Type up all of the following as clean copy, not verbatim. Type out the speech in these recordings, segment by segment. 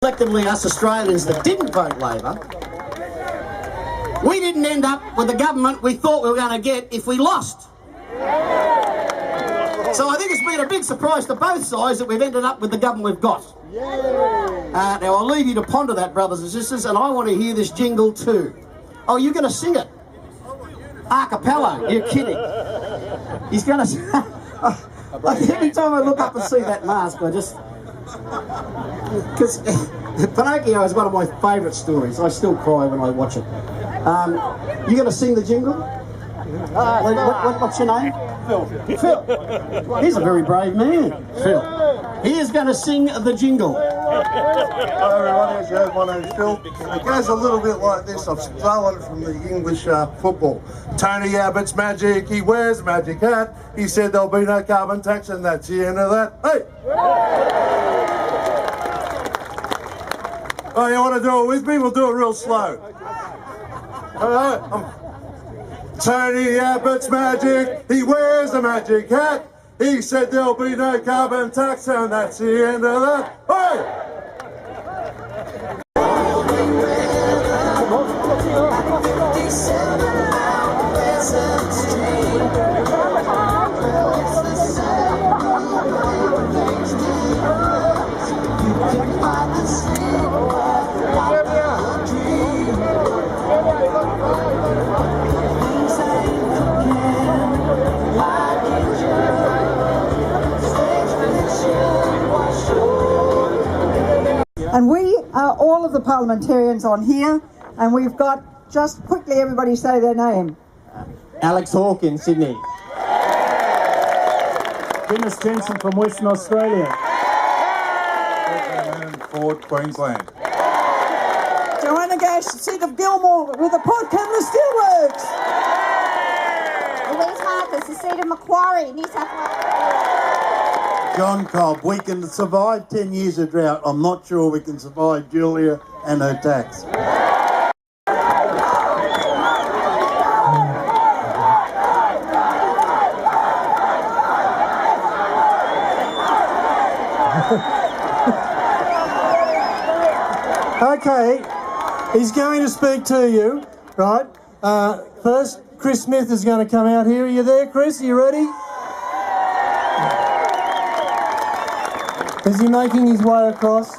collectively us Australians that didn't vote Labor, we didn't end up with the government we thought we were going to get if we lost. So I think it's been a big surprise to both sides that we've ended up with the government we've got. Now I'll leave you to ponder that, brothers and sisters, and I want to hear this jingle too. Oh, you're going to sing it? A cappella? You're kidding. He's going to... Every time I look up and see that mask, I just... Because Pinocchio is one of my favourite stories. I still cry when I watch it. You going to sing the jingle? What's your name? Phil. Phil. He's a very brave man, Phil. He is going to sing the jingle. Hello everyone, my name's Phil. It goes a little bit like this. I've stolen it from the English football. Tony Abbott's magic, he wears a magic hat. He said there'll be no carbon tax and that's the end of that. Hey! Oh, you want to do it with me? We'll do it real slow. Alright, Tony Abbott's magic, he wears a magic hat. He said there'll be no carbon tax and that's the end of that. Hey! And we are all of the parliamentarians on here, and we've got, just quickly everybody say their name. Alex Hawke, Sydney. Dennis Jensen from Western Australia. Ford, Queensland. Joanna Gash, seat of Gilmore with the Port Kembla Steelworks. Louise Marcus, the seat of Macquarie, New South Wales. John Cobb, we can survive 10 years of drought. I'm not sure we can survive Julia and her tax. Okay, he's going to speak to you, right? First, Chris Smith is going to come out here. Are you there, Chris? Are you ready? Is he making his way across?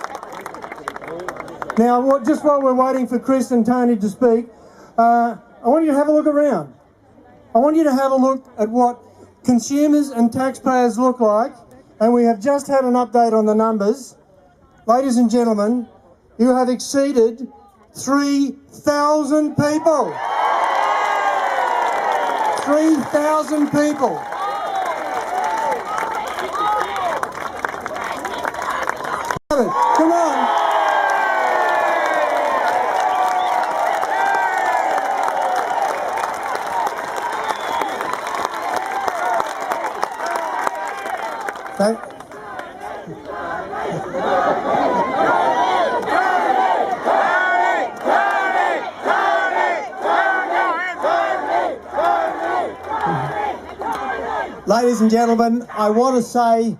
Now, just while we're waiting for Chris and Tony to speak, I want you to have a look around. I want you to have a look at what consumers and taxpayers look like, and we have just had an update on the numbers. Ladies and gentlemen, you have exceeded 3,000 people. 3,000 people. Come on. Ladies and gentlemen, I want to say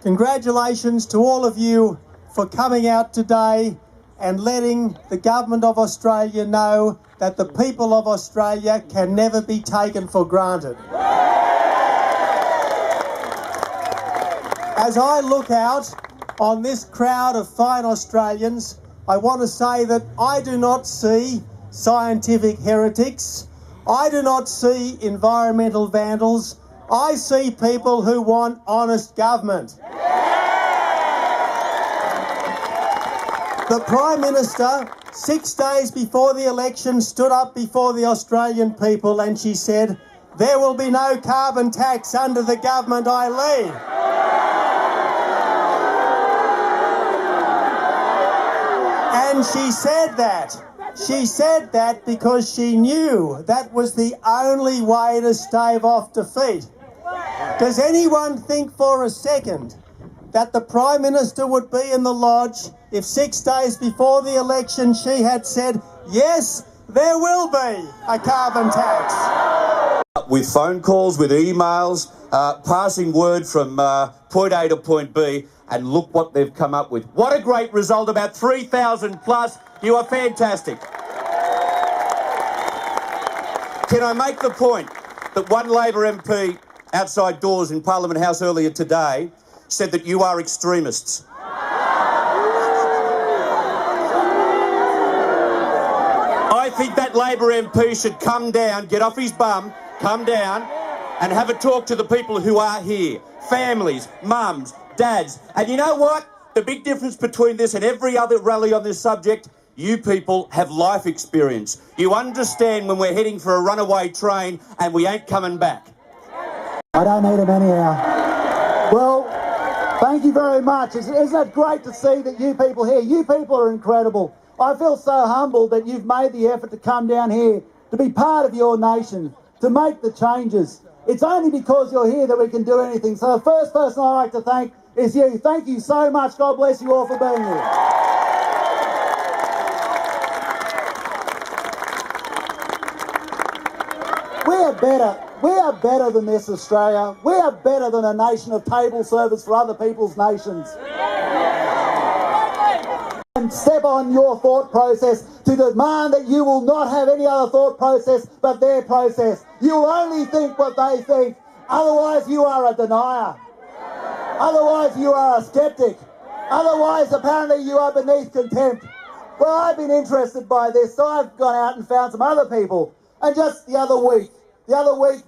congratulations to all of you for coming out today and letting the Government of Australia know that the people of Australia can never be taken for granted. As I look out on this crowd of fine Australians, I want to say that I do not see scientific heretics. I do not see environmental vandals. I see people who want honest government. The Prime Minister, 6 days before the election, stood up before the Australian people and she said, "There will be no carbon tax under the government I lead." And she said that. She said that because she knew that was the only way to stave off defeat. Does anyone think for a second that the Prime Minister would be in the lodge if 6 days before the election she had said, yes, there will be a carbon tax? With phone calls, with emails, passing word from point A to point B, and look what they've come up with. What a great result, about 3,000 plus. You are fantastic. Can I make the point that one Labor MP outside doors in Parliament House earlier today said that you are extremists? I think that Labor MP should come down, get off his bum, come down and have a talk to the people who are here. Families, mums, dads. And you know what? The big difference between this and every other rally on this subject, you people have life experience. You understand when we're heading for a runaway train and we ain't coming back. I don't need them anyhow. Well, thank you very much. Isn't it great to see that you people here, you people are incredible. I feel so humbled that you've made the effort to come down here, to be part of your nation, to make the changes. It's only because you're here that we can do anything. So the first person I'd like to thank is you. Thank you so much. God bless you all for being here. We are better than this, Australia. We are better than a nation of table service for other people's nations. And step on your thought process to demand that you will not have any other thought process but their process. You will only think what they think. Otherwise you are a denier. Otherwise you are a skeptic. Otherwise apparently you are beneath contempt. Well, I've been interested by this, so I've gone out and found some other people. And just the other week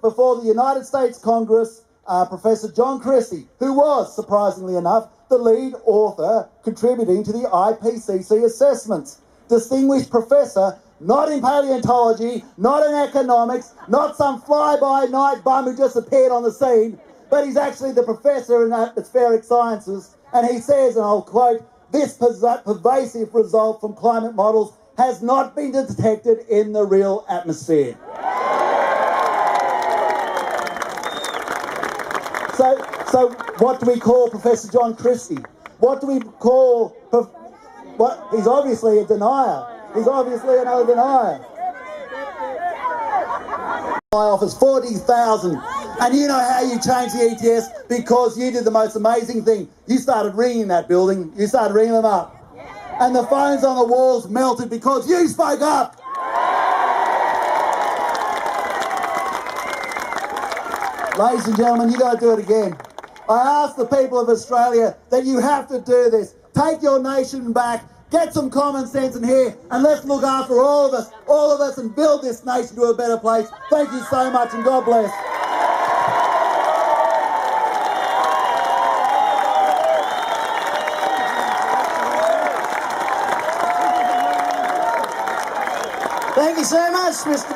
before the United States Congress, Professor John Christie, who was, surprisingly enough, the lead author contributing to the IPCC assessments. Distinguished professor, not in paleontology, not in economics, not some fly-by-night bum who just appeared on the scene, but he's actually the professor in atmospheric sciences. And he says, and I'll quote, "This pervasive result from climate models has not been detected in the real atmosphere." So what do we call Professor John Christie? What do we call... He's obviously a denier. He's obviously another denier. My office, 40,000. And you know how you changed the ETS? Because you did the most amazing thing. You started ringing that building. You started ringing them up. And the phones on the walls melted because you spoke up. Ladies and gentlemen, you got to do it again. I ask the people of Australia that you have to do this. Take your nation back, get some common sense in here, and let's look after all of us, and build this nation to a better place. Thank you so much, and God bless. Thank you so much, Mr.